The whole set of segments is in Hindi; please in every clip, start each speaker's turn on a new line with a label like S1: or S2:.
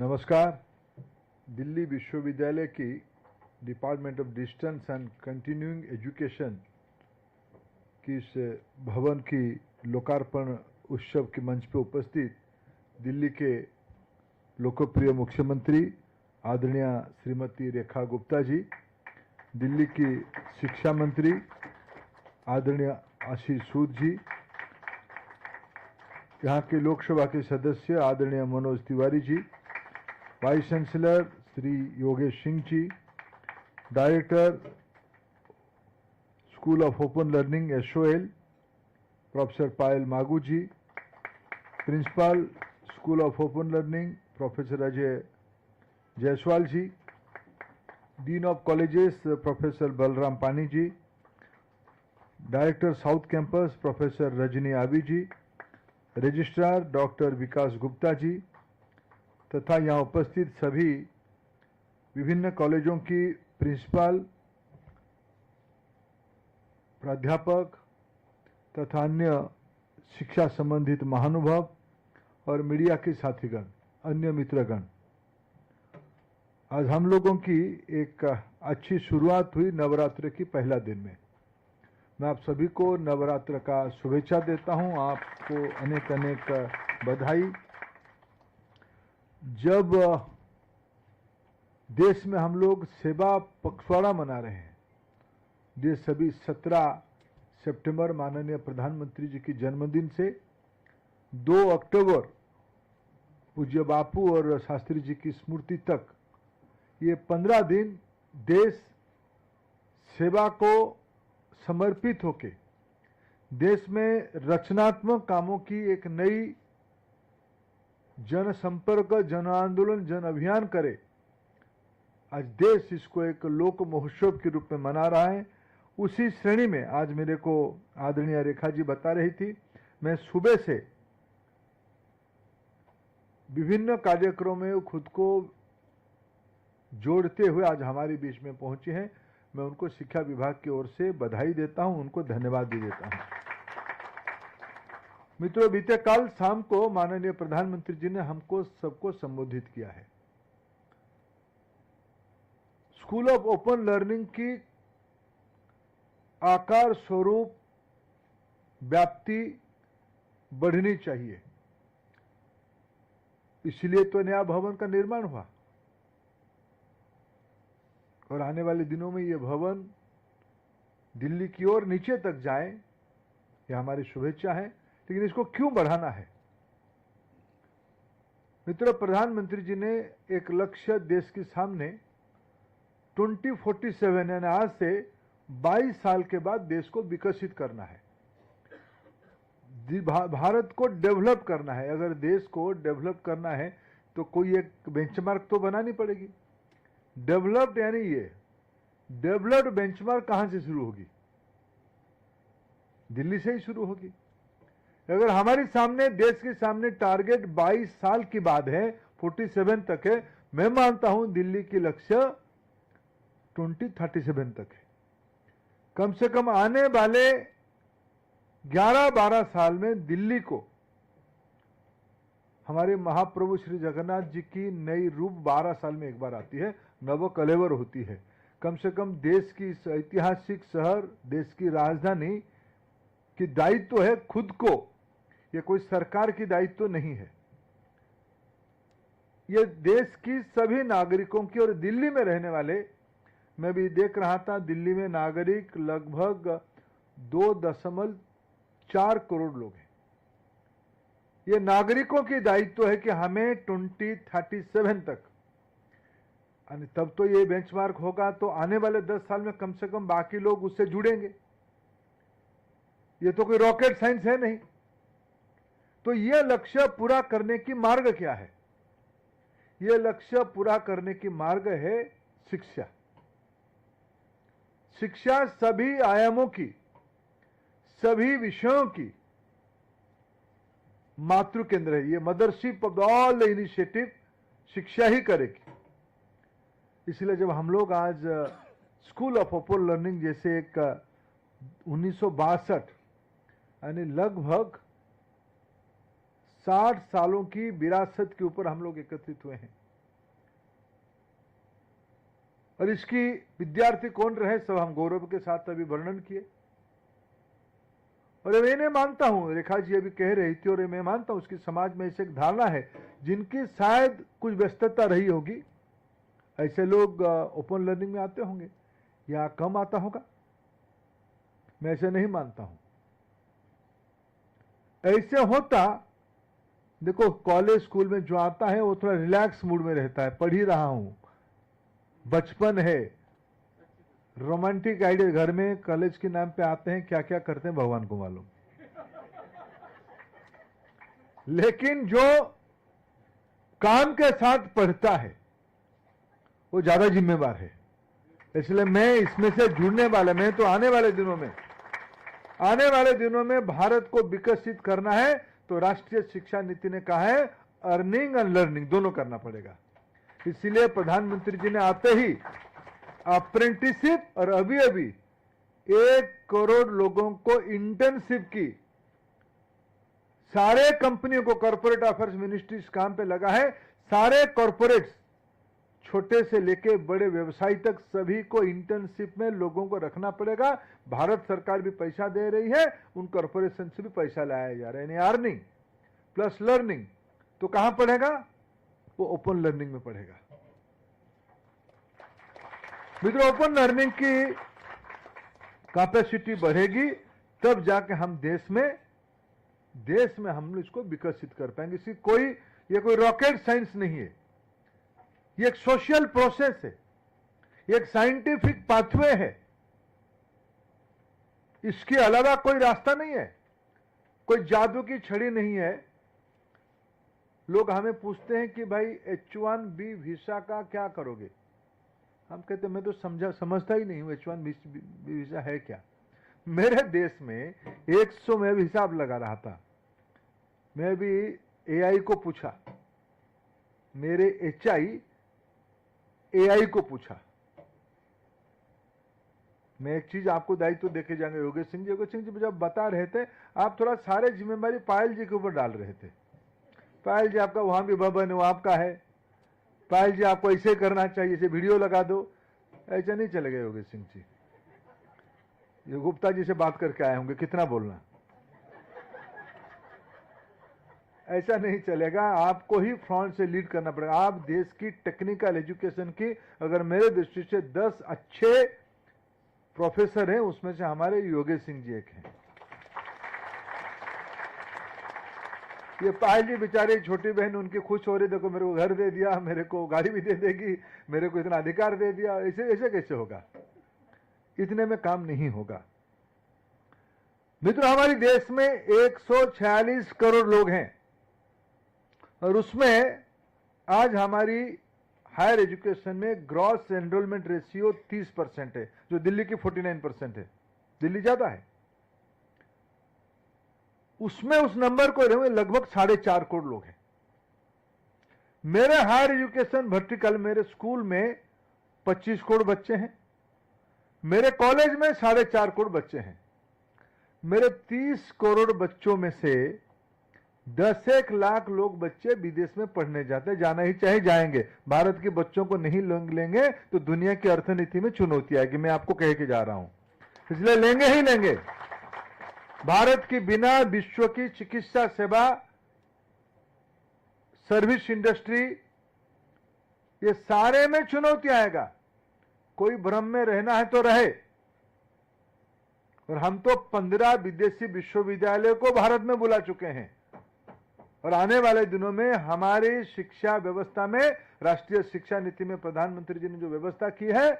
S1: नमस्कार। दिल्ली विश्वविद्यालय की department of distance and continuing education की इस भवन की लोकार्पण उत्सव के मंच पर उपस्थित दिल्ली के लोकप्रिय मुख्यमंत्री आदरणीय श्रीमती रेखा गुप्ता जी, दिल्ली की शिक्षा मंत्री आदरणीय आशीष सूद जी, यहाँ के लोकसभा के सदस्य आदरणीय Manoj Tiwari ji, vice chancellor Shri Yogesh Singh ji, director school of open learning SOL professor Payal Magoo ji, principal school of open learning professor Ajay Jaiswal ji, dean of colleges professor Balram Pani ji, director south campus professor Rajni Abbi ji, registrar doctor Vikas Gupta ji तथा यहाँ उपस्थित सभी विभिन्न कॉलेजों की प्रिंसिपल, प्राध्यापक तथा अन्य शिक्षा संबंधित महानुभाव और मीडिया के साथीगण, अन्य मित्रगण, आज हम लोगों की एक अच्छी शुरुआत हुई नवरात्र की पहला दिन में। मैं आप सभी को नवरात्र का शुभेच्छा देता हूं, आपको अनेक अनेक बधाई। जब देश में हम लोग सेवा पखवाड़ा मना रहे हैं, ये सभी 17 सितंबर माननीय प्रधानमंत्री जी की जन्मदिन से 2 अक्टूबर पूज्य बापू और शास्त्री जी की स्मृति तक, ये 15 दिन देश सेवा को समर्पित होके देश में रचनात्मक कामों की एक नई जन संपर्क, जन आंदोलन, जन अभियान करे। आज देश इसको एक लोक महोत्सव के रूप में मना रहा है। उसी श्रेणी में आज मेरे को आदरणीय रेखा जी बता रही थी, मैं सुबह से विभिन्न कार्यक्रमों में खुद को जोड़ते हुए आज हमारे बीच में पहुंचे हैं। मैं उनको शिक्षा विभाग की ओर से बधाई देता हूं, उनको धन्यवाद भी देता हूं। मित्रों, बीते कल शाम को माननीय प्रधानमंत्री जी ने हमको सबको संबोधित किया है। स्कूल ऑफ ओपन लर्निंग की आकार, स्वरूप, व्याप्ति बढ़नी चाहिए, इसलिए तो नया भवन का निर्माण हुआ और आने वाले दिनों में यह भवन दिल्ली की ओर नीचे तक जाए, यह हमारी शुभेच्छा है। लेकिन इसको क्यों बढ़ाना है? मित्रों, प्रधानमंत्री जी ने एक लक्ष्य देश के सामने 2047 यानी आज से 22 साल के बाद देश को विकसित करना है, भारत को डेवलप करना है। अगर देश को डेवलप करना है तो कोई एक बेंचमार्क तो बनानी पड़ेगी। डेवलप्ड यानी ये डेवलप्ड बेंचमार्क कहां से शुरू होगी? दिल्ली से ही शुरू होगी। अगर हमारे सामने, देश के सामने टारगेट 22 साल की बाद है, 47 तक है, मैं मानता हूं दिल्ली की लक्ष्य 2037 तक है। कम से कम आने वाले 11-12 साल में दिल्ली को हमारे महाप्रभु श्री जगन्नाथ जी की नई रूप 12 साल में एक बार आती है, नव कलेवर होती है। कम से कम देश की ऐतिहासिक शहर, देश की राजधानी की दायित्व है खुद को, यह कोई सरकार की दायित्व नहीं है। यह देश की सभी नागरिकों की, और दिल्ली में रहने वाले, मैं भी देख रहा था, दिल्ली में नागरिक लगभग 2.4 करोड़ लोग हैं। ये नागरिकों की दायित्व है कि हमें 2037 तक, तब तो ये बेंचमार्क होगा तो आने वाले 10 साल में कम से कम बाकी लोग उससे जुड़ेंगे। ये तो कोई रॉकेट साइंस है नहीं। तो यह लक्ष्य पूरा करने की मार्ग क्या है? यह लक्ष्य पूरा करने की मार्ग है शिक्षा। शिक्षा सभी आयामों की, सभी विषयों की मातृ केंद्र है। ये mothership of all the initiative शिक्षा ही करेगी। इसलिए जब हम लोग आज स्कूल ऑफ ओपन लर्निंग जैसे एक 1962 यानी लगभग 60 सालों की विरासत के ऊपर हम लोग एकत्रित हुए हैं, और इसकी विद्यार्थी कौन रहे सब हम गौरव के साथ अभी वर्णन किए। और मैं नहीं मानता हूं, रेखा जी अभी कह रही थी और मैं मानता हूं उसकी समाज में ऐसे एक धारणा है जिनकी शायद कुछ व्यस्तता रही होगी, ऐसे लोग ओपन लर्निंग में आते होंगे या कम आता होगा, मैं ऐसे नहीं मानता हूं। ऐसे होता, देखो कॉलेज स्कूल में जो आता है वो थोड़ा रिलैक्स मूड में रहता है, पढ़ ही रहा हूं, बचपन है, रोमांटिक आइडिया, घर में कॉलेज के नाम पे आते हैं, क्या क्या करते हैं भगवान को मालूम। लेकिन जो काम के साथ पढ़ता है वो ज्यादा जिम्मेवार है, इसलिए मैं इसमें से जुड़ने वाला, मैं तो आने वाले दिनों में भारत को विकसित करना है तो राष्ट्रीय शिक्षा नीति ने कहा है अर्निंग एंड लर्निंग दोनों करना पड़ेगा। इसलिए प्रधानमंत्री जी ने आते ही अप्रेंटिसशिप और अभी 1 करोड़ लोगों को इंटर्नशिप की, सारे कंपनियों को, कॉर्पोरेट अफेयर्स मिनिस्ट्री इस काम पे लगा है, सारे कॉर्पोरेट्स छोटे से लेके बड़े व्यवसायी तक सभी को इंटर्नशिप में लोगों को रखना पड़ेगा। भारत सरकार भी पैसा दे रही है, उन कॉर्पोरेशन से भी पैसा लाया जा रहा है, यानी अर्निंग प्लस लर्निंग। तो कहां पढ़ेगा वो? ओपन लर्निंग में पढ़ेगा। मित्रों, ओपन लर्निंग की कैपेसिटी बढ़ेगी तब जाके हम देश में हम इसको विकसित कर पाएंगे। ये कोई रॉकेट साइंस नहीं है, ये एक सोशल प्रोसेस है, ये एक साइंटिफिक पाथवे है, इसके अलावा कोई रास्ता नहीं है, कोई जादू की छड़ी नहीं है। लोग हमें पूछते हैं कि भाई H1B वीजा का क्या करोगे? हम कहते हैं मैं तो समझता ही नहीं हूं H1B वीजा है क्या। मेरे देश में 100 में भी हिसाब लगा रहा था, मैं भी AI को पूछा, मेरे HI AI को पूछा। मैं एक चीज आपको दायित्व देके जाएंगे योगेश सिंह जी जब बता रहे थे, आप थोड़ा सारे जिम्मेदारी पायल जी के ऊपर डाल रहे थे। पायल जी आपका वहां भी भवन है, वो आपका है, पायल जी आपको ऐसे करना चाहिए, इसे वीडियो लगा दो, ऐसा नहीं चलेगा योगेश सिंह जी। ये गुप्ता जी से बात करके आए होंगे, कितना बोलना, ऐसा नहीं चलेगा, आपको ही फ्रंट से लीड करना पड़ेगा। आप देश की टेक्निकल एजुकेशन की अगर मेरे दृष्टि से 10 अच्छे प्रोफेसर हैं, उसमें से हमारे योगेश सिंह जी एक हैं। ये पायल जी बेचारे छोटी बहन उनकी खुश हो रही, देखो मेरे को घर दे दिया, मेरे को गाड़ी भी दे देगी, मेरे को इतना अधिकार दे दिया, ऐसे कैसे होगा? इतने में काम नहीं होगा। मित्रों, हमारे देश में 146 करोड़ लोग हैं और उसमें आज हमारी हायर एजुकेशन में ग्रॉस एनरोलमेंट रेशियो 30% है, जो दिल्ली की 49% है, दिल्ली ज्यादा है। उसमें उस नंबर को लगभग 4.5 करोड़ लोग हैं। मेरे हायर एजुकेशन वर्टिकल, मेरे स्कूल में 25 करोड़ बच्चे हैं, मेरे कॉलेज में 4.5 करोड़ बच्चे हैं। मेरे 30 करोड़ बच्चों में से 10 लाख लोग बच्चे विदेश में पढ़ने जाते हैं, जाना ही चाहे जाएंगे। भारत के बच्चों को नहीं लेंगे तो दुनिया की अर्थनीति में चुनौती आएगी, मैं आपको कह के जा रहा हूं, इसलिए लेंगे ही लेंगे। भारत की बिना विश्व की चिकित्सा सेवा, सर्विस इंडस्ट्री, ये सारे में चुनौती आएगा। कोई भ्रम में रहना है तो रहे। और हम तो 15 विदेशी विश्वविद्यालयों को भारत में बुला चुके हैं और आने वाले दिनों में हमारी शिक्षा व्यवस्था में, राष्ट्रीय शिक्षा नीति में प्रधानमंत्री जी ने जो व्यवस्था की है,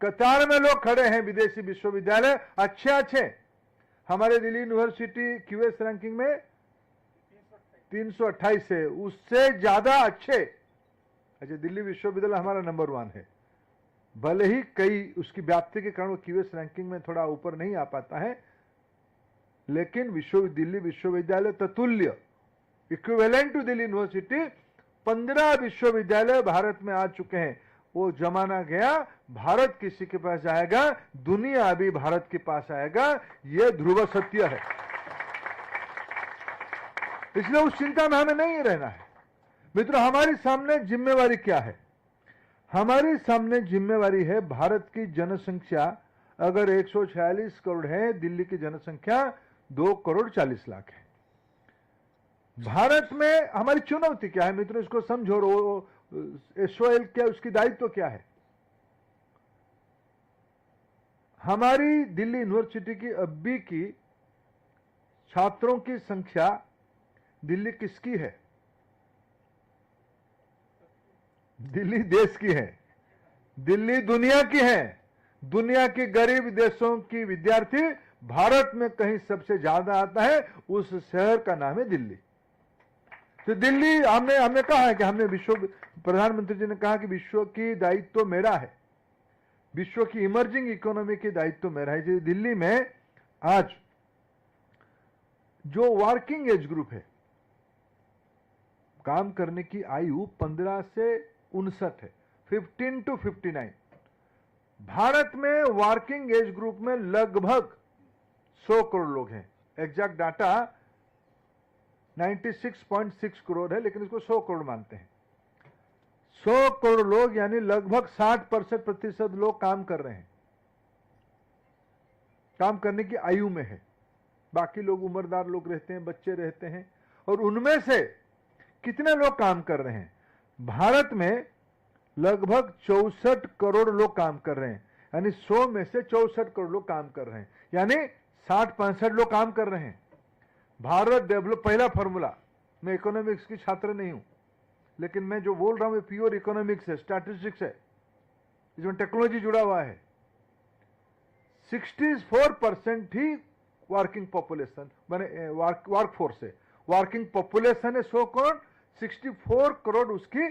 S1: कतार में लोग खड़े हैं विदेशी विश्वविद्यालय, अच्छे। हमारे दिल्ली यूनिवर्सिटी QS रैंकिंग में 328 है, उससे ज्यादा अच्छे। अच्छा, दिल्ली विश्वविद्यालय हमारा नंबर 1 है, भले ही कई उसकी व्याप्ति के कारण वो QS रैंकिंग में थोड़ा ऊपर नहीं आ पाता है, लेकिन दिल्ली विश्वविद्यालय ततुल्य, इक्विवेलेंट टू दिल्ली यूनिवर्सिटी 15 विश्वविद्यालय भारत में आ चुके हैं। वो जमाना गया, भारत किसी के पास आएगा, दुनिया अभी भारत के पास आएगा, ये ध्रुव सत्य है। इसलिए उस चिंता में हमें नहीं रहना है। मित्रों, हमारे सामने जिम्मेवारी क्या है? हमारे सामने जिम्मेवारी है। भारत की जनसंख्या अगर 146 करोड़ है, दिल्ली की जनसंख्या 2 करोड़ 40 लाख है। भारत में हमारी चुनौती क्या है मित्रों, इसको समझो। एसओएल क्या, उसकी दायित्व क्या है? हमारी दिल्ली यूनिवर्सिटी की अभी की छात्रों की संख्या दिल्ली किसकी है? दिल्ली देश की है, दिल्ली दुनिया की है। दुनिया के गरीब देशों की विद्यार्थी भारत में कहीं सबसे ज्यादा आता है, उस शहर का नाम है दिल्ली। तो दिल्ली हमने कहा है कि हमने विश्व, प्रधानमंत्री जी ने कहा कि विश्व की दायित्व मेरा है, विश्व की इमर्जिंग इकोनॉमी की दायित्व मेरा है। दिल्ली में आज जो वर्किंग एज ग्रुप है, काम करने की आयु 15 से 59 है, 15 to 59। भारत में वर्किंग एज ग्रुप में लगभग 100 करोड़ लोग हैं। एग्जैक्ट डाटा 96.6 करोड़ है, लेकिन इसको 100 करोड़ मानते हैं। 100 करोड़ लोग यानी लगभग 60% लोग काम कर रहे हैं, काम करने की आयु में है। बाकी लोग उम्रदार लोग रहते हैं, बच्चे रहते हैं। और उनमें से कितने लोग काम कर रहे हैं? भारत में लगभग 64 करोड़ लोग काम कर रहे हैं, यानी 100 में से 64 करोड़ लोग काम कर रहे हैं, यानी 60-65 लोग काम कर रहे हैं। भारत डेवलप, पहला फॉर्मूला, मैं इकोनॉमिक्स की छात्र नहीं हूं, लेकिन मैं जो बोल रहा हूं प्योर इकोनॉमिक्स है, स्टैटिस्टिक्स है, इसमें टेक्नोलॉजी जुड़ा हुआ है। 64% ही वर्किंग पॉपुलेशन माने वर्कफोर्स है। वर्किंग पॉपुलेशन है 100 करोड़, 64 करोड़ उसकी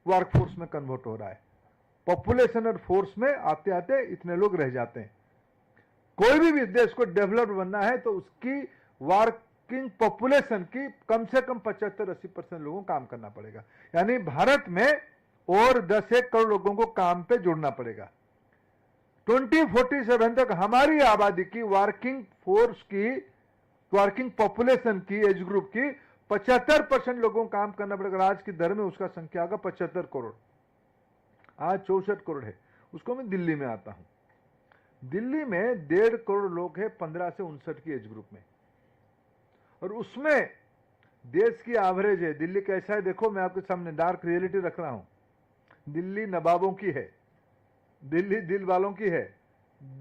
S1: वर्कफोर्स में कन्वर्ट हो रहा है। पॉपुलेशन और फोर्स में आते आते इतने लोग रह जाते हैं। कोई भी देश को डेवलप बनना है तो उसकी वर्किंग पॉपुलेशन की कम से कम 75-80% लोगों को काम करना पड़ेगा। यानी भारत में और 10-1 करोड़ लोगों को काम पे जोड़ना पड़ेगा। 2047 तक हमारी आबादी की वर्किंग फोर्स की, वर्किंग पॉपुलेशन की, एज ग्रुप की 75% लोगों को काम करना पड़ेगा। आज की दर में उसका संख्या होगा 75 करोड़। आज 64 करोड़ है। उसको मैं दिल्ली में आता हूं। दिल्ली में 1.5 करोड़ लोग हैं 15 से 59 की एज ग्रुप में, और उसमें देश की एवरेज है। दिल्ली कैसा है देखो, मैं आपके सामने डार्क रियलिटी रख रहा हूं। दिल्ली नवाबों की है, दिल्ली दिल वालों की है,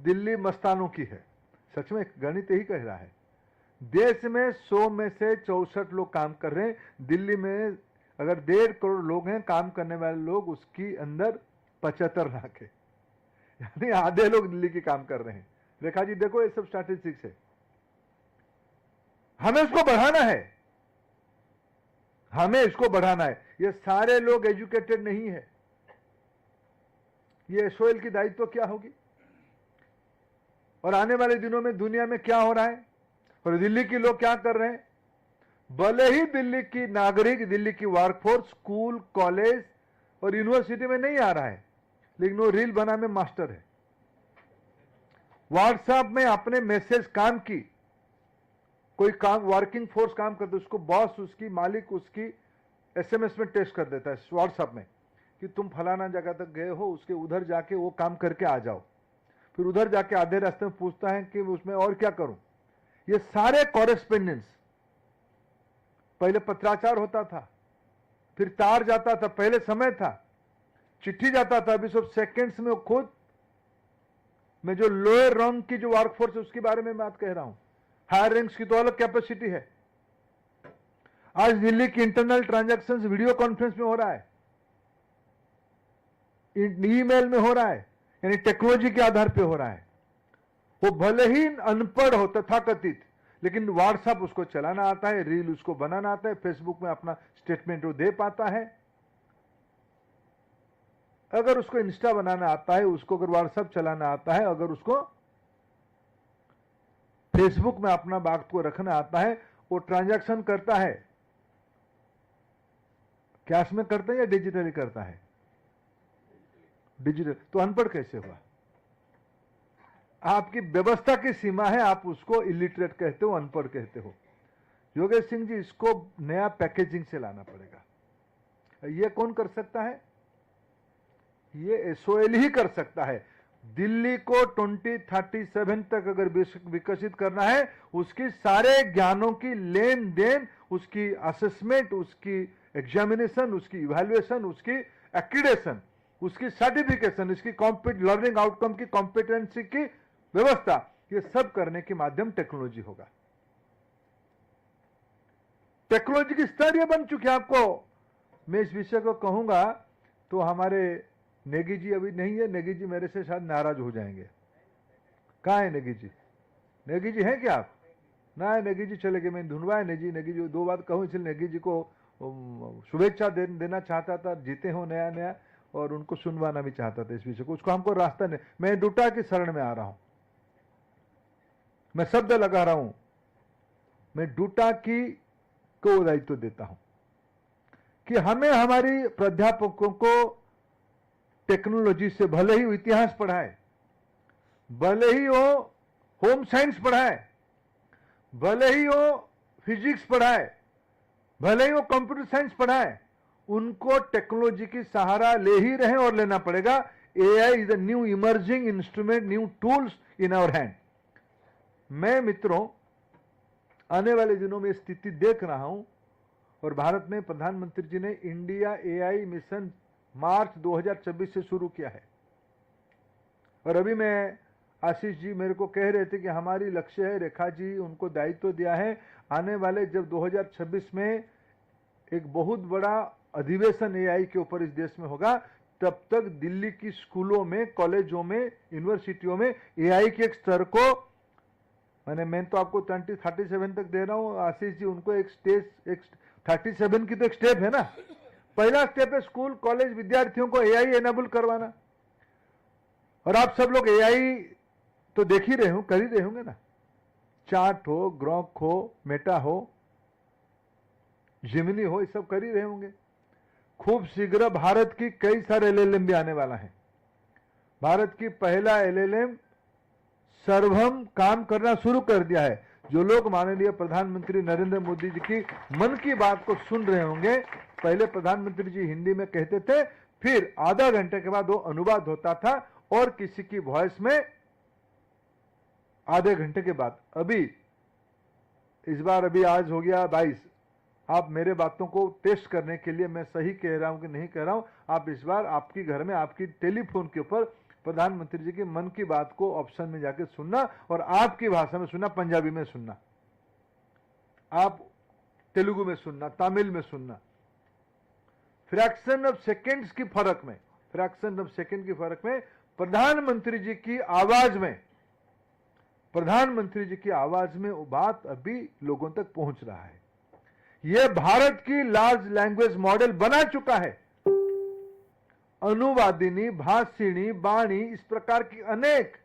S1: दिल्ली मस्तानों की है। सच में गणित यही कह रहा है। देश में 100 में से 64 लोग काम कर रहे हैं। दिल्ली में अगर 1.5 करोड़ लोग हैं काम करने वाले लोग, उसकी अंदर 75 लाख है, यानी आधे लोग दिल्ली की काम कर रहे हैं। रेखा जी देखो, ये सब स्टैटिस्टिक्स है। हमें इसको बढ़ाना है, हमें इसको बढ़ाना है। ये सारे लोग एजुकेटेड नहीं है। ये एसओएल की दायित्व क्या होगी, और आने वाले दिनों में दुनिया में क्या हो रहा है, और दिल्ली के लोग क्या कर रहे हैं। भले ही दिल्ली की नागरिक, दिल्ली की वर्कफोर्स स्कूल, कॉलेज और यूनिवर्सिटी में नहीं आ रहा है, लेकिन वो रील बनाने में मास्टर है। व्हाट्सएप में अपने मैसेज काम की, कोई काम वर्किंग फोर्स काम करते, उसको बॉस, उसकी मालिक, उसकी एसएमएस में टेक्स्ट कर देता है व्हाट्सएप में कि तुम फलाना जगह तक गए हो, उसके उधर जाके वो काम करके आ जाओ। फिर उधर जाके आधे रास्ते में पूछता है कि उसमें और क्या करूं। ये सारे कॉरेस्पेंडेंस, पहले पत्राचार होता था, फिर तार जाता था, पहले समय था, चिट्ठी जाता था, अभी सब सेकेंड्स में। खुद मैं जो लोअर रैंक की जो वर्कफोर्स है उसके बारे में बात कह रहा हूं। हायर रैंक्स की तो अलग कैपेसिटी है। आज दिल्ली की इंटरनल ट्रांजैक्शंस वीडियो कॉन्फ्रेंस में हो रहा है, ईमेल में हो रहा है, यानी टेक्नोलॉजी के आधार पे हो रहा है। वो भले ही अनपढ़ हो, तथाकथित, लेकिन व्हाट्सएप उसको चलाना आता है, रील उसको बनाना आता है, फेसबुक में अपना स्टेटमेंट वो दे पाता है। अगर उसको इंस्टा बनाना आता है, उसको अगर व्हाट्सएप चलाना आता है, अगर उसको फेसबुक में अपना बात को रखना आता है, वो ट्रांजैक्शन करता है। कैश में करता है या डिजिटली करता है? डिजिटल। तो अनपढ़ कैसे हुआ? आपकी व्यवस्था की सीमा है, आप उसको इलिटरेट कहते हो, अनपढ़ कहते हो। योगेश सिंह जी, इसको नया पैकेजिंग से लाना पड़ेगा। ये कौन कर सकता है? ये एसओएल ही कर सकता है। दिल्ली को 2037 तक अगर विकसित करना है, उसकी सारे ज्ञानों की लेन देन, उसकी असेसमेंट, उसकी एग्जामिनेशन, उसकी इवैल्यूएशन, उसकी एक्रीडेशन, उसकी सर्टिफिकेशन, इसकी लर्निंग आउटकम की कॉम्पिटेंसी की व्यवस्था, ये सब करने के माध्यम टेक्नोलॉजी होगा। टेक्नोलॉजी की स्तर ये बन चुकी है। आपको मैं इस विषय को कहूंगा तो हमारे नेगी जी अभी नहीं है, नेगी जी मेरे से शायद नाराज हो जाएंगे। कहाँ है नेगी जी? नेगी जी हैं क्या आप? ना है, नेगी जी चले गए। मैं ढूंढवा है नेगी जी दो बात कहूँ, इसलिए नेगी जी को शुभेच्छा देना चाहता था, जीते हो नया नया, और उनको सुनवाना भी चाहता था इस विषय को। उसको हमको रास्ता नहीं, मैं डूटा की शरण में आ रहा हूं, मैं शब्द लगा रहा हूं, मैं डूटा की को दायित्व देता हूं कि हमें हमारी प्राध्यापकों को टेक्नोलॉजी से, भले ही इतिहास पढ़ाए, भले ही वो होम साइंस पढ़ाए, भले ही वो फिजिक्स पढ़ाए, भले ही वो कंप्यूटर साइंस पढ़ाए, उनको टेक्नोलॉजी की सहारा ले ही रहे और लेना पड़ेगा। AI is a new emerging instrument, new tools in our hand. मैं मित्रों आने वाले दिनों में स्थिति देख रहा हूं, और भारत में प्रधानमंत्री जी ने इंडिया एआई मिशन मार्च 2026 से शुरू किया है। और अभी मैं आशीष जी मेरे को कह रहे थे कि हमारी लक्ष्य है, रेखा जी उनको दायित्व दिया है, आने वाले जब 2026 में एक बहुत बड़ा अधिवेशन एआई के ऊपर इस देश में होगा, तब तक दिल्ली की स्कूलों में, कॉलेजों में, यूनिवर्सिटियों में एआई के एक स्तर को, मैं तो आपको 37 तक दे रहा हूं आशीष जी, उनको एक स्टेज, एक 37 की तो एक स्टेप है ना। पहला स्टेप है स्कूल कॉलेज विद्यार्थियों को एआई एनेबल करवाना। और आप सब लोग एआई तो देख ही रहे हो, कर ही रहे होंगे ना। चार्ट हो, ग्रॉक हो, मेटा हो, जिमिनी हो, ये सब कर ही रहे होंगे। खूब शीघ्र भारत की कई सारे एलएलएम भी आने वाला है। भारत की पहला एलएलएम सर्वम काम करना शुरू कर दिया है। जो लोग माननीय प्रधानमंत्री नरेंद्र मोदी जी की मन की बात को सुन रहे होंगे, पहले प्रधानमंत्री जी हिंदी में कहते थे, फिर आधा घंटे के बाद वो अनुवाद होता था और किसी की वॉइस में आधे घंटे के बाद। अभी इस बार अभी आज हो गया 22। आप मेरे बातों को टेस्ट करने के लिए, मैं सही कह रहा हूं कि नहीं कह रहा हूं, आप इस बार आपकी घर में आपकी टेलीफोन के ऊपर प्रधानमंत्री जी की मन की बात को ऑप्शन में जाके सुनना, और आपकी भाषा में सुनना, पंजाबी में सुनना, आप तेलुगु में सुनना, तमिल में सुनना। फ्रैक्शन ऑफ सेकेंड्स की फर्क में, फ्रैक्शन ऑफ सेकेंड की फर्क में प्रधानमंत्री जी की आवाज में, प्रधानमंत्री जी की आवाज में वो बात अभी लोगों तक पहुंच रहा है। यह भारत की लार्ज लैंग्वेज मॉडल बना चुका है। अनुवादिनी, भाषिणी, बाणी, इस प्रकार की अनेक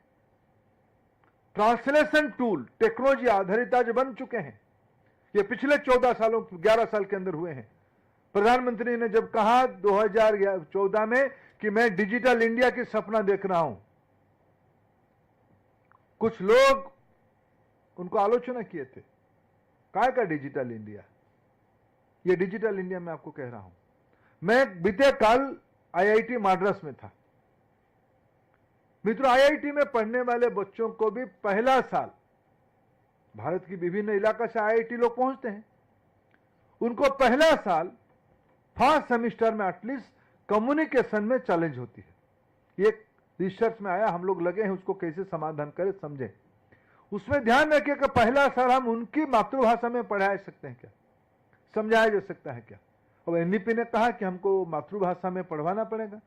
S1: ट्रांसलेशन टूल टेक्नोलॉजी आधारित आज बन चुके हैं। ये पिछले 14 सालों, 11 साल के अंदर हुए हैं। प्रधानमंत्री ने जब कहा 2014 में कि मैं डिजिटल इंडिया की सपना देख रहा हूं, कुछ लोग उनको आलोचना किए थे, काय का डिजिटल इंडिया। ये डिजिटल इंडिया मैं आपको कह रहा हूं। मैं बीते कल आईआईटी मद्रास में था। मित्रों, आईआईटी में पढ़ने वाले बच्चों को भी पहला साल, भारत की विभिन्न इलाका से आईआईटी लोग पहुंचते हैं, उनको पहला साल फर्स्ट सेमिस्टर में एटलीस्ट कम्युनिकेशन में चैलेंज होती है। ये रिसर्च में आया, हम लोग लगे हैं उसको कैसे समाधान करें, समझें। उसमें ध्यान रखिए कि पहला साल हम उनकी मातृभाषा में पढ़ा सकते हैं क्या, समझाया जा सकता है क्या। और एनईपी ने कहा कि हमको मातृभाषा में पढ़वाना पड़ेगा।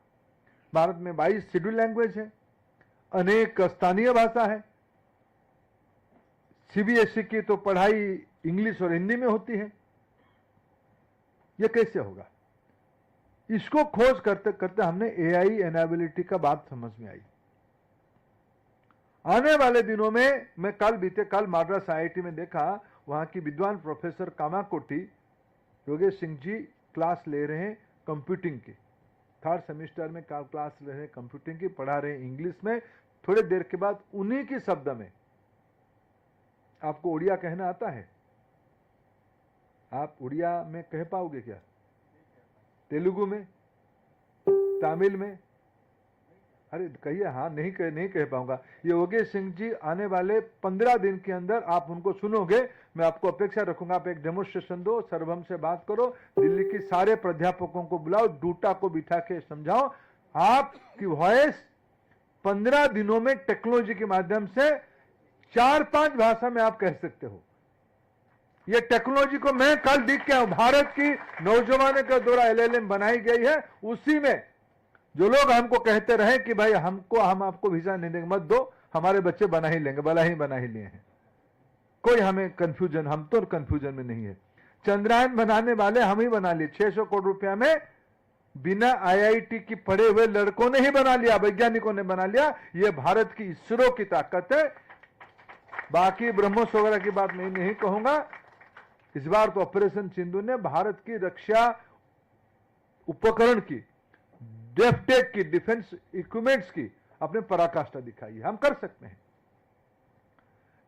S1: भारत में 22 शेड्यूल लैंग्वेज है, अनेक स्थानीय भाषा है। सीबीएसई की तो पढ़ाई इंग्लिश और हिंदी में होती है। यह कैसे होगा? इसको खोज करते करते हमने एआई एनेबिलिटी का बात समझ में आई। आने वाले दिनों में मैं बीते कल मद्रास आईआईटी में देखा, वहां की विद्वान प्रोफेसर कामाकोटी योगेश सिंह जी क्लास ले रहे हैं कंप्यूटिंग की। 3rd सेमेस्टर में क्लास ले रहे हैं कंप्यूटिंग की, पढ़ा रहे हैं इंग्लिश में। थोड़ी देर के बाद उन्हीं की शब्द में, आपको उड़िया कहना आता है? आप उड़िया में कह पाओगे क्या? तेलुगु में, तमिल में, अरे कहिए, हाँ, नहीं कह पाऊंगा। योगेश सिंह जी आने वाले 15 दिन के अंदर आप उनको सुनोगे। मैं आपको अपेक्षा रखूंगा, आप एक डेमोन्स्ट्रेशन दो, सर्वम से बात करो, दिल्ली की सारे प्राध्यापकों को बुलाओ, डूटा को बिठा के समझाओ। आपकी वॉइस 15 दिनों में टेक्नोलॉजी के माध्यम से 4-5 भाषा में आप कह सकते हो। ये टेक्नोलॉजी को मैं कल दिख के, भारत की नौजवानों का द्वारा LLM बनाई गई है, उसी में जो लोग हमको कहते रहे कि भाई हम आपको वीजा नहीं देंगे, मत दो, हमारे बच्चे बना ही लेंगे, बना ही लिए हैं। कोई हमें कंफ्यूजन, हम तो कंफ्यूजन में नहीं है। चंद्रयान बनाने वाले हम ही बना लिए, 600 करोड़ रुपया में बिना IIT की पढ़े हुए लड़कों ने ही बना लिया, वैज्ञानिकों ने बना लिया। यह भारत की इसरो की ताकत है। बाकी ब्रह्मोस वगैरह की बात मैं नहीं कहूंगा। इस बार तो ऑपरेशन सिंधु ने भारत की रक्षा उपकरण की, डेफटेक की, डिफेंस इक्विपमेंट्स की अपने पराकाष्ठा दिखाई है। हम कर सकते हैं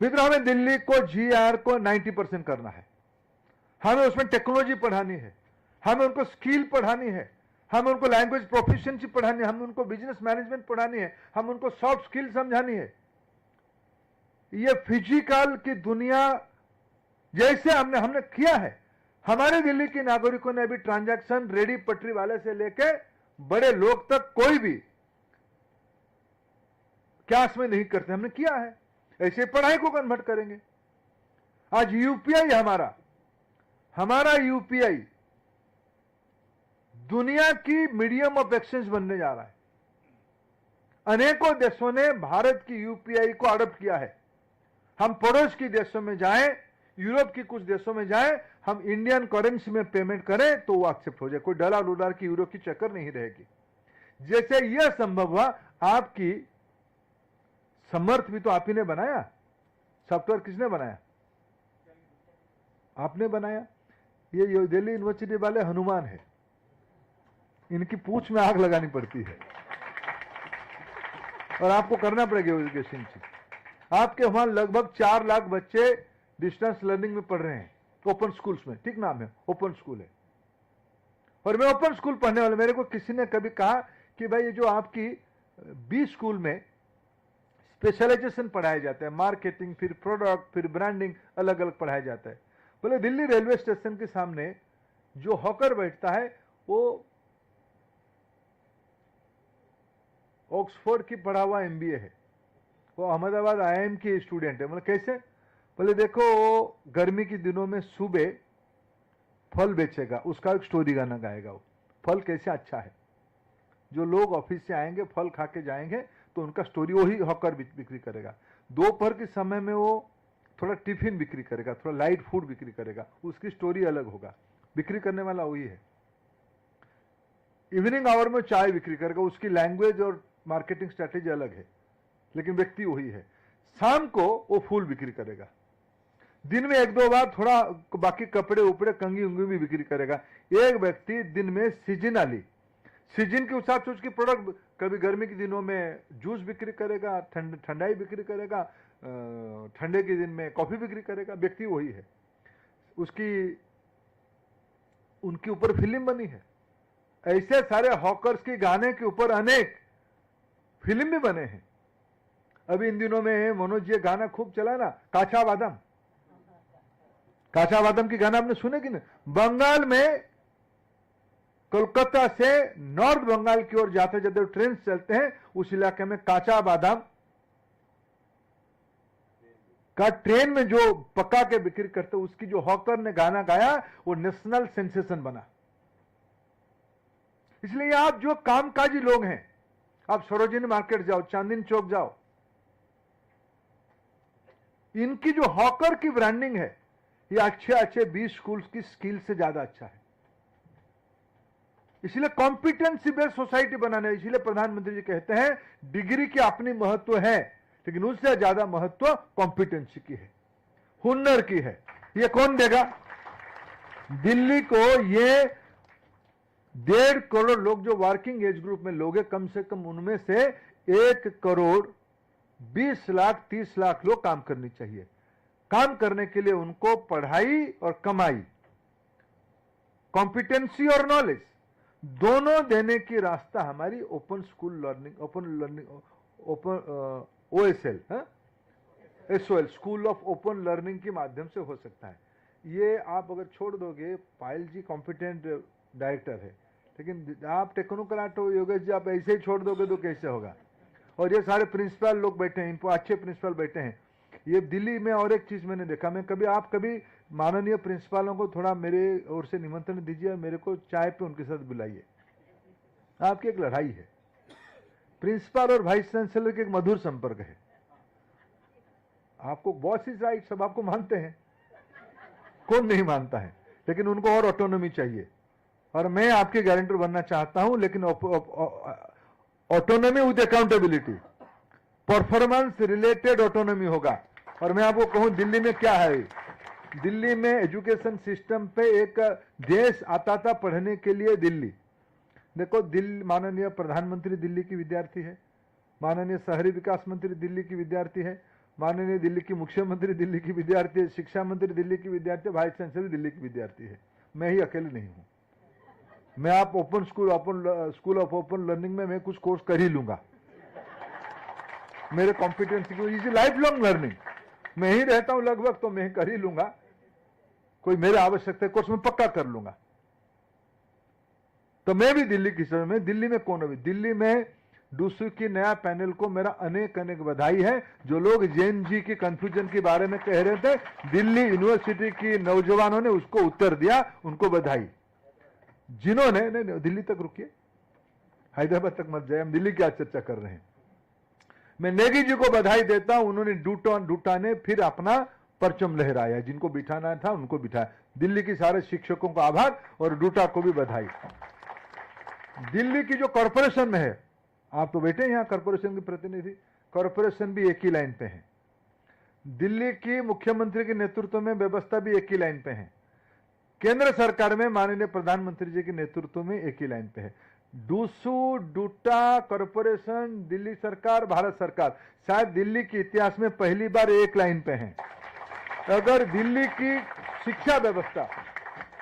S1: मित्रों। हमें दिल्ली को GR को 90% करना है। हमें उसमें टेक्नोलॉजी पढ़ानी है, हमें उनको स्किल पढ़ानी है, हमें उनको लैंग्वेज प्रोफिशिएंसी पढ़ानी है, हमें उनको बिजनेस मैनेजमेंट पढ़ानी है, हम उनको सॉफ्ट स्किल समझानी है। ये फिजिकल की दुनिया जैसे हमने किया है। हमारे दिल्ली के नागरिकों ने अभी ट्रांजैक्शन रेडी पटरी वाले से लेके बड़े लोग तक कोई भी कैश में नहीं करते, हमने किया है। ऐसे पढ़ाई को कन्वर्ट करेंगे। आज UPI हमारा UPI दुनिया की मीडियम ऑफ एक्सचेंज बनने जा रहा है। अनेकों देशों ने भारत की UPI को अडॉप्ट किया है। हम पड़ोस के देशों में जाएं, यूरोप की कुछ देशों में जाएं, हम इंडियन करेंसी में पेमेंट करें तो वो एक्सेप्ट हो जाए, कोई $1 की यूरो की चक्कर नहीं रहेगी। जैसे यह संभव हुआ, आपकी समर्थ भी तो आप ही ने बनाया। सॉफ्टवेयर किसने बनाया? आपने बनाया। ये दिल्ली यूनिवर्सिटी वाले हनुमान है, इनकी पूंछ में आग लगानी पड़ती है और आपको करना पड़ेगा। योगेश सिंह जी, आपके वहां लगभग 4 लाख बच्चे डिस्टेंस लर्निंग में पढ़ रहे हैं, ओपन स्कूल्स में। ठीक नाम है, ओपन स्कूल है। और मैं ओपन स्कूल पढ़ने वाला, मेरे को किसी ने कभी कहा कि भाई ये जो आपकी B स्कूल में स्पेशलाइजेशन पढ़ाया जाता है, मार्केटिंग, फिर प्रोडक्ट, फिर ब्रांडिंग, अलग अलग पढ़ाया जाता है। बोले दिल्ली रेलवे स्टेशन के सामने जो हॉकर बैठता है वो ऑक्सफोर्ड की पढ़ा हुआ MBA है, वो अहमदाबाद IIM की स्टूडेंट है। मतलब कैसे? बोले देखो, वो गर्मी के दिनों में सुबह फल बेचेगा, उसका एक स्टोरी गाना गाएगा। वो फल कैसे अच्छा है, जो लोग ऑफिस से आएंगे फल खा के जाएंगे तो उनका स्टोरी वही हॉकर बिक्री करेगा। दोपहर के समय में वो थोड़ा टिफिन बिक्री करेगा, थोड़ा लाइट फूड बिक्री करेगा, उसकी स्टोरी अलग होगा, बिक्री करने वाला वही है। इवनिंग आवर में चाय बिक्री करेगा, उसकी लैंग्वेज और मार्केटिंग स्ट्रेटेजी अलग है, लेकिन व्यक्ति वही है। शाम को वो फूल बिक्री करेगा, दिन में 1-2 बार थोड़ा बाकी कपड़े उपड़े कंगी उंगी भी बिक्री करेगा। एक व्यक्ति दिन में सीजन के हिसाब से उसकी प्रोडक्ट, कभी गर्मी के दिनों में जूस बिक्री करेगा, ठंडाई बिक्री करेगा, ठंडे के दिन में कॉफी बिक्री करेगा। व्यक्ति वही है। उनके ऊपर फिल्म बनी है। ऐसे सारे हॉकर्स के गाने के ऊपर अनेक फिल्म भी बने हैं। अभी इन दिनों में मनोज जी गाना खूब चला ना, काचा बादाम की गाना आपने सुने कि नहीं? बंगाल में कोलकाता से नॉर्थ बंगाल की ओर जाते जाते ट्रेन चलते हैं, उस इलाके में काचा बादाम का ट्रेन में जो पका के बिक्री करते, उसकी जो हॉकर ने गाना गाया वो नेशनल सेंसेशन बना। इसलिए आप जो कामकाजी लोग हैं, आप सरोजिनी मार्केट जाओ, चांदनी चौक जाओ, इनकी जो हॉकर की ब्रांडिंग है ये अच्छे B स्कूल्स की स्किल से ज्यादा अच्छा है। इसलिए कॉम्पिटेंसी बेस्ड सोसाइटी बनाने, इसलिए प्रधानमंत्री जी कहते हैं डिग्री की अपनी महत्व है, लेकिन उससे ज्यादा महत्व कॉम्पिटेंसी की है, हुनर की है। ये कौन देगा? दिल्ली को ये 1.5 करोड़ लोग जो वर्किंग एज ग्रुप में लोग हैं, कम से कम उनमें से 1 करोड़ 20 लाख 30 लाख लोग काम करनी चाहिए। काम करने के लिए उनको पढ़ाई और कमाई, कॉम्पिटेंसी और नॉलेज दोनों देने की रास्ता हमारी open school learning, open OSL, SOL, school of open learning के माध्यम से हो सकता है। ये आप अगर छोड़ दोगे, पायल जी कॉम्पिटेंट डायरेक्टर है, लेकिन आप टेक्नोक्रेट हो योगेश जी, आप ऐसे ही छोड़ दोगे तो कैसे होगा। और ये सारे प्रिंसिपल लोग बैठे हैं, अच्छे प्रिंसिपल बैठे हैं। ये दिल्ली में और एक चीज मैंने देखा, मैं कभी माननीय प्रिंसिपालों को थोड़ा मेरे ओर से निमंत्रण दीजिए और मेरे को चाय पे उनके साथ बुलाइए। आपकी एक लड़ाई है, प्रिंसिपल और वाइस चांसलर के एक मधुर संपर्क है। आपको बॉस इज राइट, सब आपको मानते हैं, कौन नहीं मानता है, लेकिन उनको और ऑटोनॉमी चाहिए। और मैं आपके गारंटर बनना चाहता हूं, लेकिन autonomy with accountability, performance related autonomy होगा। और मैं आपको कहूं दिल्ली में क्या है, दिल्ली में एजुकेशन सिस्टम पे एक देश आता था पढ़ने के लिए। दिल्ली देखो, दिल्ली माननीय प्रधानमंत्री दिल्ली की विद्यार्थी है, माननीय शहरी विकास मंत्री दिल्ली की विद्यार्थी है, माननीय दिल्ली की मुख्यमंत्री दिल्ली की विद्यार्थी है, शिक्षा मंत्री दिल्ली की विद्यार्थी है, वाइस चांसलर दिल्ली की विद्यार्थी है। मैं ही अकेले नहीं हूं। मैं आप स्कूल ऑफ ओपन लर्निंग में मैं कुछ कोर्स कर ही लूंगा। मेरे कॉम्पिटेंसी को इज लाइफ लॉन्ग लर्निंग, मैं ही रहता हूं लगभग, तो मैं कर ही लूंगा। कोई मेरे आवश्यकता कोर्स में पक्का कर लूंगा। तो मैं भी दिल्ली की समय में, दिल्ली में कौन अभी, दिल्ली में डूसू की नया पैनल को मेरा अनेक अनेक बधाई है। जो लोग जैन जी की कंफ्यूजन के बारे में कह रहे थे, दिल्ली यूनिवर्सिटी की नौजवानों ने उसको उत्तर दिया, उनको बधाई। जिन्होंने नहीं, दिल्ली तक रुकिए, हैदराबाद तक मत जाए, हम दिल्ली की आज चर्चा कर रहे हैं। मैं नेगी जी को बधाई देता हूं, उन्होंने डूटा ने फिर अपना परचम लहराया, जिनको बिठाना था उनको बिठाया। दिल्ली के सारे शिक्षकों का आभार और डूटा को भी बधाई। दिल्ली की जो कॉरपोरेशन में है, आप तो बैठे यहां कॉरपोरेशन के प्रतिनिधि, कॉरपोरेशन भी एक ही लाइन पे है। दिल्ली की मुख्यमंत्री के नेतृत्व में व्यवस्था भी एक ही लाइन पे है। केंद्र सरकार में माननीय प्रधानमंत्री जी के नेतृत्व में एक ही लाइन पे है। डूसू, डूटा, कॉरपोरेशन, दिल्ली सरकार, भारत सरकार, शायद दिल्ली के इतिहास में पहली बार एक लाइन पे है। अगर दिल्ली की शिक्षा व्यवस्था,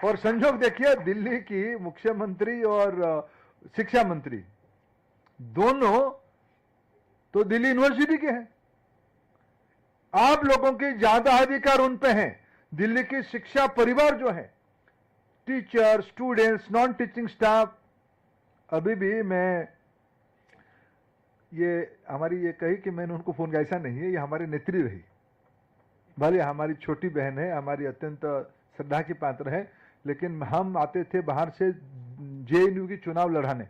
S1: और संजोग देखिए, दिल्ली की मुख्यमंत्री और शिक्षा मंत्री दोनों तो दिल्ली यूनिवर्सिटी के हैं। आप लोगों के ज्यादा अधिकार उन पे हैं। दिल्ली की शिक्षा परिवार जो है, teacher, students, non teaching staff, अभी भी मैं ये हमारी ये कही कि मैंने उनको फोन किया, ऐसा नहीं है, ये हमारी नेत्री रही, भले हमारी छोटी बहन है, हमारी अत्यंत श्रद्धा की पात्र है, लेकिन हम आते थे बाहर से JNU की चुनाव लड़ाने।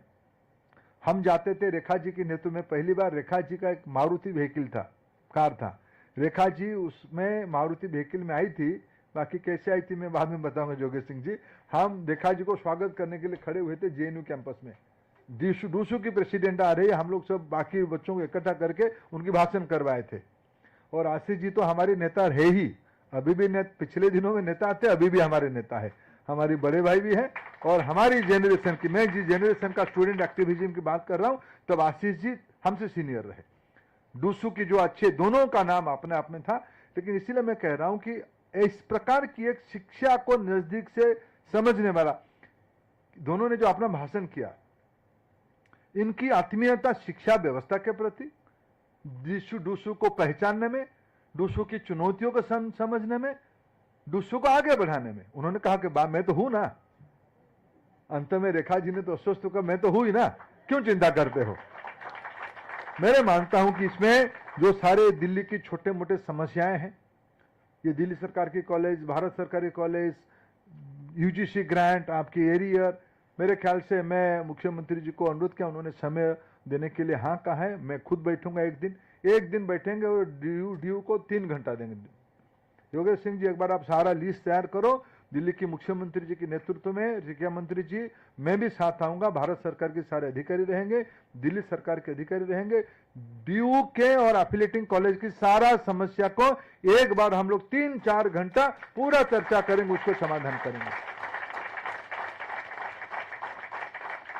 S1: हम जाते थे रेखा जी के नेतृत्व में। पहली बार रेखा जी का एक मारुति व्हीकल था, कार था, रेखा जी उसमें मारुति व्हीकल में आई थी। बाकी कैसे आई थी मैं बाद में बताऊंगा जोगेश सिंह जी। हम रेखा जी को स्वागत करने के लिए खड़े हुए थे JNU कैंपस में। डूसू की प्रेसिडेंट आ रही है, हम लोग सब बाकी बच्चों को इकट्ठा करके उनकी भाषण करवाए थे। और आशीष जी तो हमारे नेता है ही, अभी भी पिछले दिनों में नेता थे, अभी भी हमारे नेता है, हमारे बड़े भाई भी हैं। और हमारी जेनरेशन की, मैं जिस जेनरेशन का स्टूडेंट एक्टिविज्म की बात कर रहा हूं, तब आशीष जी हमसे सीनियर रहे। डूसू की जो अच्छे, दोनों का नाम अपने आप में था। लेकिन इसीलिए मैं कह रहा हूं कि इस प्रकार की एक शिक्षा को नजदीक से समझने वाला, दोनों ने जो अपना भाषण किया, इनकी आत्मीयता शिक्षा व्यवस्था के प्रति, डूसू को पहचानने में, डूसू की चुनौतियों को समझने में, डूसू को आगे बढ़ाने में। उन्होंने कहा कि मैं तो हूं ना। अंत में रेखा जी ने तो अस्वस्थ होकर, मैं तो हूं ही ना, क्यों चिंता करते हो। मैं मानता हूं कि इसमें जो सारे दिल्ली की छोटे मोटे समस्याएं हैं, ये दिल्ली सरकार की कॉलेज, भारत सरकारी कॉलेज, UGC ग्रांट, आपकी एरियर, मेरे ख्याल से मैं मुख्यमंत्री जी को अनुरोध किया, उन्होंने समय देने के लिए हाँ कहा है। मैं खुद बैठूंगा, एक दिन बैठेंगे और ड्यू को 3 घंटा देंगे। योगेश सिंह जी, एक बार आप सारा लिस्ट तैयार करो। दिल्ली की मुख्यमंत्री जी के नेतृत्व में, शिक्षा मंत्री जी, मैं भी साथ आऊंगा, भारत सरकार के सारे अधिकारी रहेंगे, दिल्ली सरकार के अधिकारी रहेंगे, ड्यू के और एफिलिएटिंग कॉलेज की सारा समस्या को एक बार हम लोग 3-4 घंटा पूरा चर्चा करेंगे, उसको समाधान करेंगे।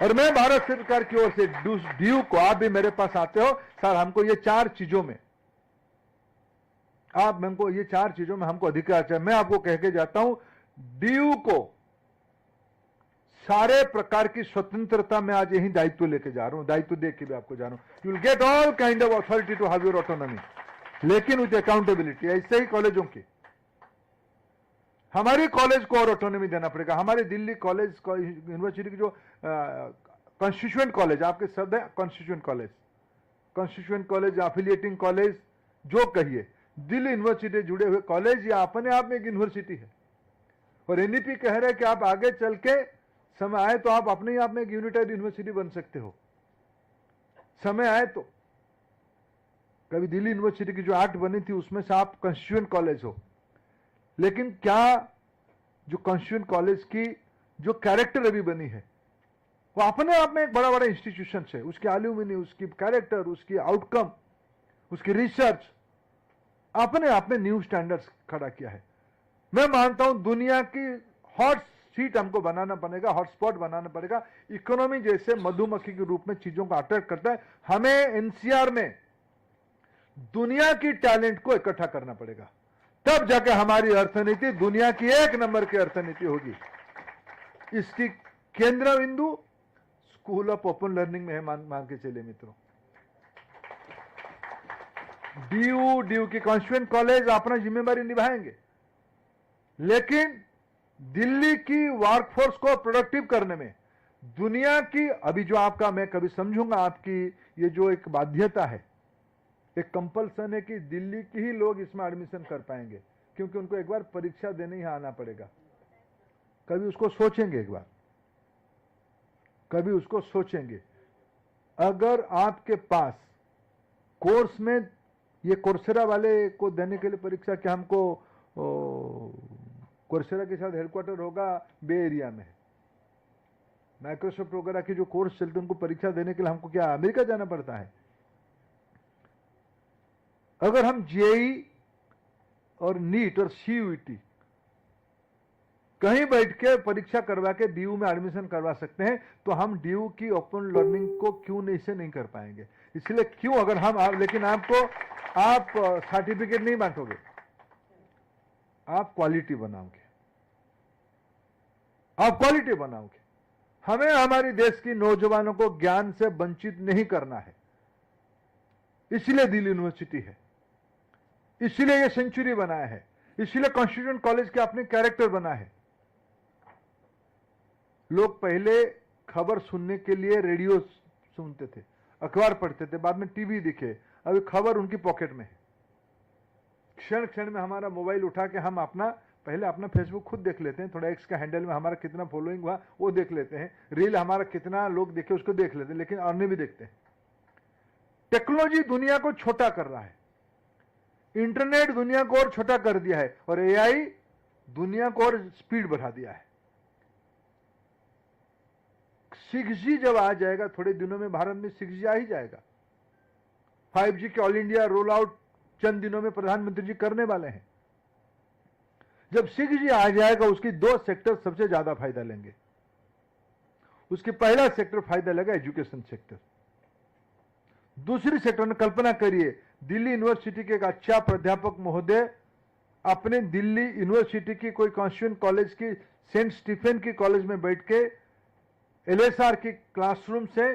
S1: और मैं भारत सरकार की ओर से ड्यू को, आप भी मेरे पास आते हो सर, हमको ये 4 चीजों में, आप हमको ये 4 चीजों में हमको अधिकार चाहिए। मैं आपको कह के जाता हूं, ड्यू को सारे प्रकार की स्वतंत्रता मैं आज यही दायित्व लेके जा रहा हूं, दायित्व दे के भी आपको जा रहा हूं। You will get all kind of authority to have your autonomy, लेकिन विद अकाउंटेबिलिटी। ऐसे ही कॉलेजों की, हमारी कॉलेज को और ऑटोनॉमी देना पड़ेगा। हमारे दिल्ली कॉलेज यूनिवर्सिटी की जो कॉन्स्टिट्यूएंट कॉलेज, आपके शब्द है constituent college, constituent college, affiliating college, जो कहिए, दिल्ली यूनिवर्सिटी जुड़े हुए कॉलेज, ये अपने आप में एक यूनिवर्सिटी है। और एनईपी कह रहे हैं कि आप आगे चल के समय आए तो आप अपने आप में एक यूनिटाइड यूनिवर्सिटी बन सकते हो, समय आए तो। कभी दिल्ली यूनिवर्सिटी की जो एक्ट बनी थी उसमें से आप कॉन्स्टिट्यूएंट कॉलेज हो, लेकिन क्या जो कॉन्स्टिट्यूएंट कॉलेज की जो कैरेक्टर अभी बनी है वो अपने आप में एक बड़ा बड़ा इंस्टीट्यूशन है। उसकी एल्यूमिनी, उसकी कैरेक्टर, उसकी आउटकम, उसकी रिसर्च अपने आप में न्यू स्टैंडर्ड्स खड़ा किया है। मैं मानता हूं दुनिया की हॉट सीट हमको बनाना पड़ेगा, हॉटस्पॉट बनाना पड़ेगा। इकोनॉमी जैसे मधुमक्खी के रूप में चीजों को अट्रैक्ट करता है, हमें एनसीआर में दुनिया की टैलेंट को इकट्ठा करना पड़ेगा, तब जाके हमारी अर्थनीति दुनिया की एक नंबर की अर्थनीति होगी। इसकी केंद्र बिंदु स्कूल ऑफ ओपन लर्निंग में है, मान के चले मित्रों। डीयू की कॉन्स्टिट्यूएंट कॉलेज अपना जिम्मेदारी निभाएंगे, लेकिन दिल्ली की वर्कफोर्स को प्रोडक्टिव करने में दुनिया की, अभी जो आपका, मैं कभी समझूंगा आपकी ये जो एक बाध्यता है, एक कंपल्सन है कि दिल्ली के ही लोग इसमें एडमिशन कर पाएंगे, क्योंकि उनको एक बार परीक्षा देने ही आना पड़ेगा। कभी उसको सोचेंगे, एक बार कभी उसको सोचेंगे। अगर आपके पास कोर्स में, ये कोर्सेरा वाले को देने के लिए परीक्षा, क्या हमको कोर्सेरा के साथ हेडक्वार्टर होगा बे एरिया में, माइक्रोसॉफ्ट वगैरह के जो कोर्स चलते हैं उनको परीक्षा देने के लिए हमको क्या अमेरिका जाना पड़ता है? अगर हम जेई और नीट और सीयूईटी कहीं बैठ के परीक्षा करवा के डीयू में एडमिशन करवा सकते हैं, तो हम डीयू की ओपन लर्निंग को क्यों नहीं कर पाएंगे? इसलिए क्यों, अगर हम, लेकिन आपको, आप सर्टिफिकेट नहीं बांटोगे, आप क्वालिटी बनाओगे, आप क्वालिटी बनाओगे। हमें हमारी देश की नौजवानों को ज्ञान से वंचित नहीं करना है, इसलिए दिल्ली यूनिवर्सिटी है, इसलिए ये सेंचुरी बनाया है, इसलिए कॉन्स्टिट्यूएंट कॉलेज के अपने कैरेक्टर बना है। लोग पहले खबर सुनने के लिए रेडियो सुनते थे, अखबार पढ़ते थे, बाद में टीवी दिखे, अभी खबर उनकी पॉकेट में है। क्षण क्षण में हमारा मोबाइल उठा के हम पहले अपना फेसबुक खुद देख लेते हैं, थोड़ा एक्स का हैंडल में हमारा कितना फॉलोइंग हुआ वो देख लेते हैं, रील हमारा कितना लोग देखे उसको देख लेते हैं, लेकिन अन्य भी देखते हैं। टेक्नोलॉजी दुनिया को छोटा कर रहा है, इंटरनेट दुनिया को और छोटा कर दिया है, और एआई दुनिया को और स्पीड बढ़ा दिया है। 6G जब आ जाएगा, थोड़े दिनों में भारत में 6G आ ही जाएगा। 5G के ऑल इंडिया रोल आउट चंद दिनों में प्रधानमंत्री जी करने वाले हैं। जब 6G आ जाएगा, उसकी 2 सेक्टर सबसे ज्यादा फायदा लेंगे। उसकी पहला सेक्टर फायदा लेगा एजुकेशन सेक्टर। दूसरी सेक्टर में कल्पना करिए, दिल्ली यूनिवर्सिटी के एक अच्छा प्राध्यापक महोदय अपने दिल्ली यूनिवर्सिटी की कोई कॉन्स्टिट्यूएंट कॉलेज की, सेंट स्टीफेन की कॉलेज में बैठ के LSR की क्लासरूम से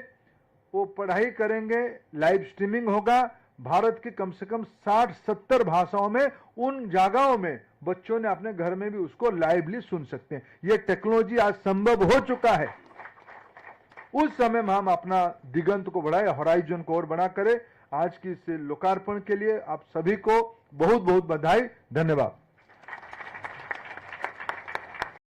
S1: वो पढ़ाई करेंगे, लाइव स्ट्रीमिंग होगा, भारत की कम से कम 60-70 भाषाओं में, उन जगहों में बच्चों ने अपने घर में भी उसको लाइवली सुन सकते हैं। ये टेक्नोलॉजी आज संभव हो चुका है। उस समय में हम अपना दिगंत को बढ़ाए, होराइजन को और बड़ा करें। आज की इस लोकार्पण के लिए आप सभी को बहुत बहुत बधाई, धन्यवाद।